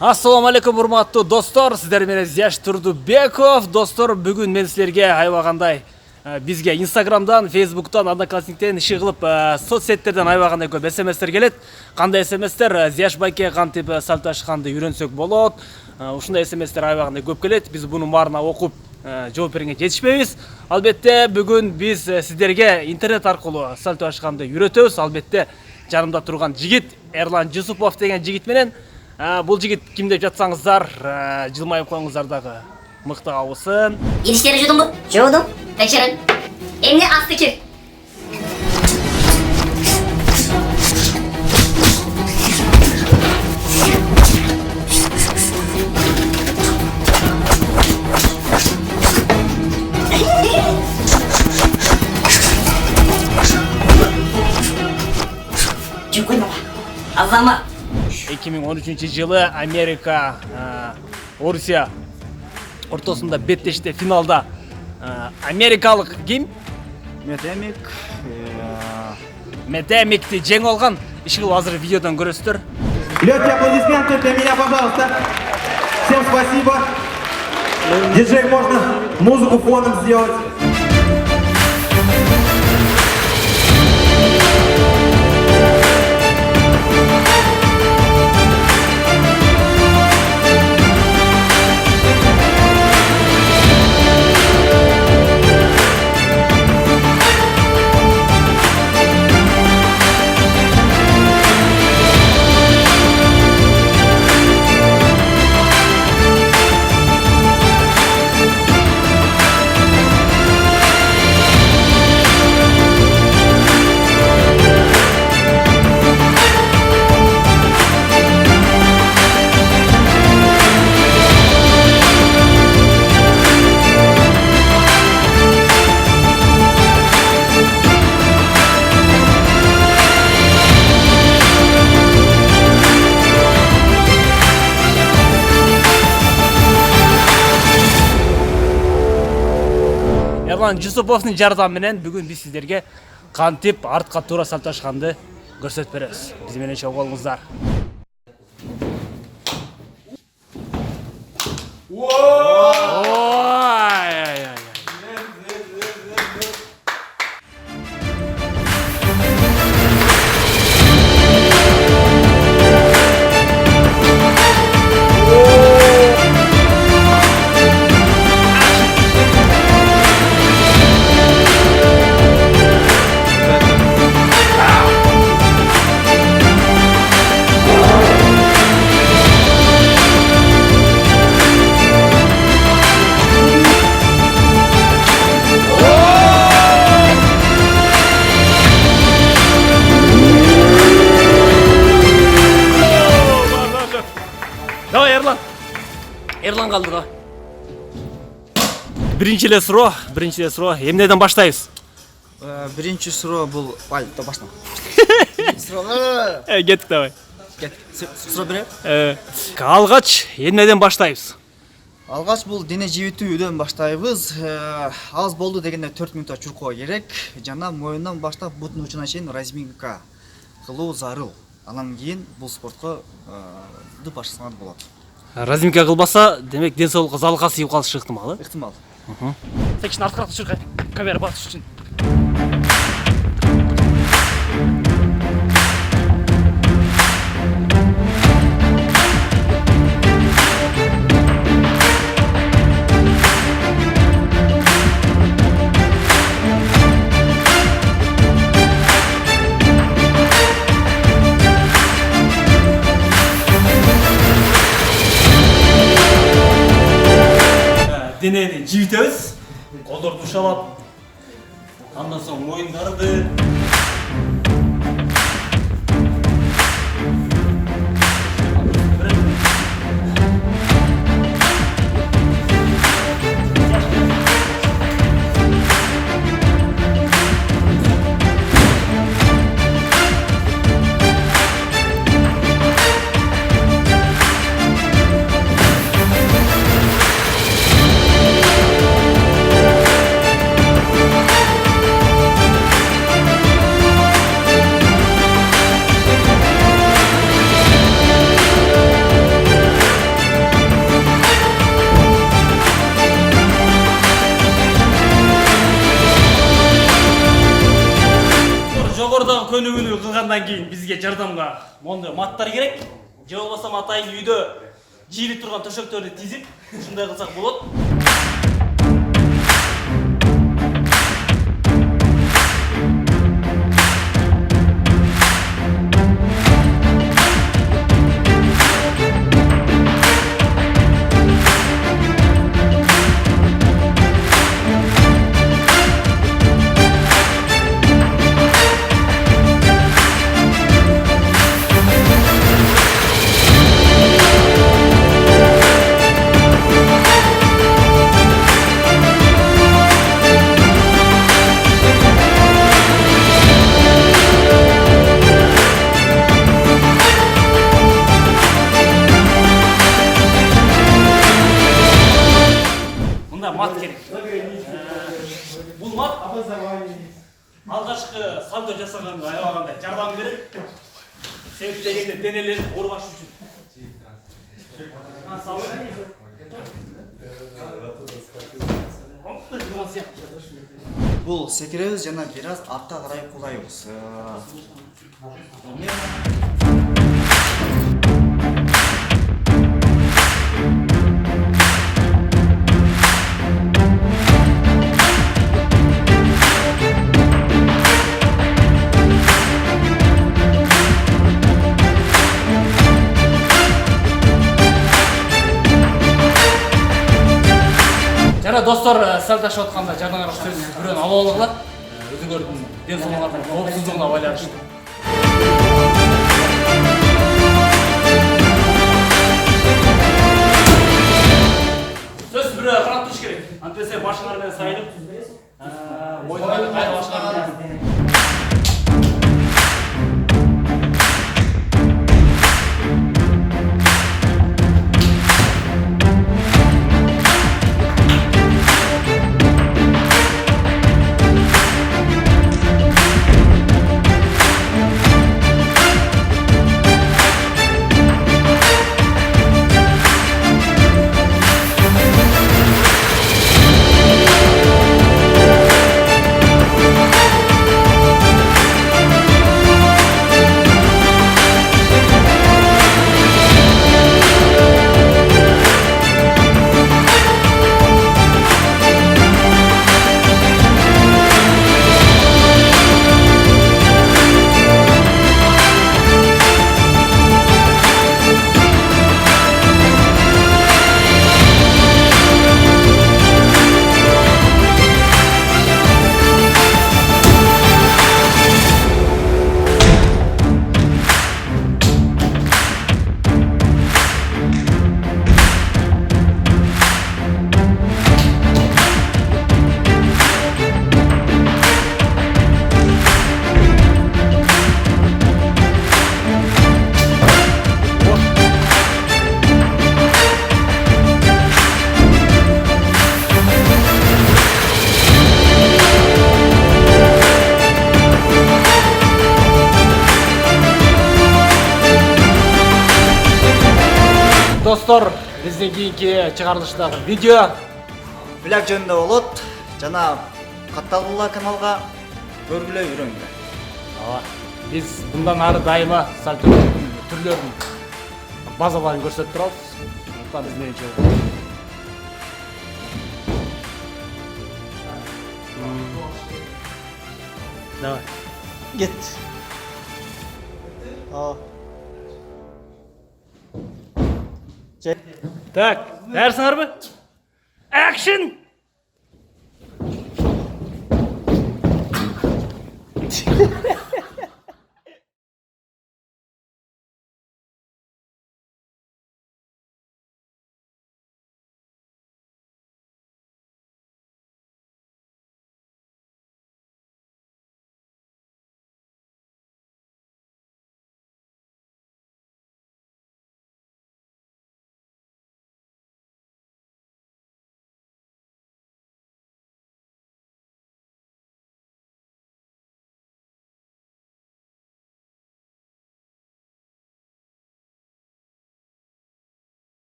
Ассаламу алейкум урматтуу достор, сиздер менен Зияш Турдубеков. Достор, бүгүн мен силерге айбагандай бизге Инстаграмдан, Фейсбуктан, Одноклассниктен иши кылып, соцсеттерден айбагандай көп СМСтер келет. Кандай СМСтер? Зияш байке кантип сальто ашканды үйрөнсөк болот. Ушундай СМСтер айбагандай көп келет. Биз мунун баарына окуп жооп беренге жетишпейбиз. Албетте бүгүн биз сиздерге интернет аркылуу сальто ашканды үйрөтөбүз. Албетте жанымда турган жигит Эрлан Жусупов деген жигит менен. Бул жигит ким деп жатсаңыздар, жылмайып коюңуздар дагы мыкты кабылсын. Идиштери жудуңбу? Жуудум. Текшерин. Эмне асты кир? Жүкүн баба. Азамат. 2013 жылы Америка, Орусия ортосунда беттеште финалда америкалык ким? Метемикти жеңип алган. Иши кылып азыр видеодон көрөсүздөр. Легкие аплодисменты для меня, пожалуйста. Всем спасибо. Диджей, можно музыку фоном сделать. Эрлан Жусуповдун жардамы менен бүгүн биз сиздерге кантип артка туура сальто ашканды көрсөтүп беребиз. Биз менен чогуу болуңуздар. Давай, Эрлан калды да. Биринчи эле суроо. Эмнеден баштайбыз? Биринчи суроо бул пальто баштан. Кеттик давай. Суроо бере. Алгач эмнеден баштайбыз? Алгач бул дене жибитүүдөн баштайбыз. Аз болду дегенде 4 минутта чуркоо керек. Жана моюндан баштап бутун учуна чейин разминка кылуу зарыл. Анан кийин бул спортко баштасаңар болот. Разминка кылбаса, демек ден соолукка залга сыйып калышы ыктымал. Ыктымал. Текшин арткарак чуркай. Камера батыш үчүн. Денени жибитебиз, колдорду ушалап, андан соң моюндарды. андан кейін бізге жардамға мондай маттар керек. Же болбосо атайын үйдө жиіліп тұрған төшөктөрдү тизип, ушундай кылсак болот. Мат керек. Бұл мат алғашқы сальдо жасағанға аябагандай жардам берет. Себеп дегенде денелерди орбаш үчүн. Бул секиребиз жана бир аз артка карай кулайбыз. Жана достор, сәлдашып атканда жардамга сөз бирөөнү алып алгыла. Өзүңөрдүн ден соолугуңардын коопсуздугуна байланыштуу. Сөз бирөө карап туруш керек. Антесе башыңар менен сайылып, мойнуңарды кайра башыңар менен. Достор, биздин кийинки чыгарылыштагы видео Бүләк жөнүндө болот. Жана катталгыла каналга көргүлө үйрөнгүлө. Биз мындан ары дайыма сальтонун түрлөрүн базаларын көрсөтүп турабыз. Мындан биз менче. Давай. Кет. Так, дәрісіңарбы? Action!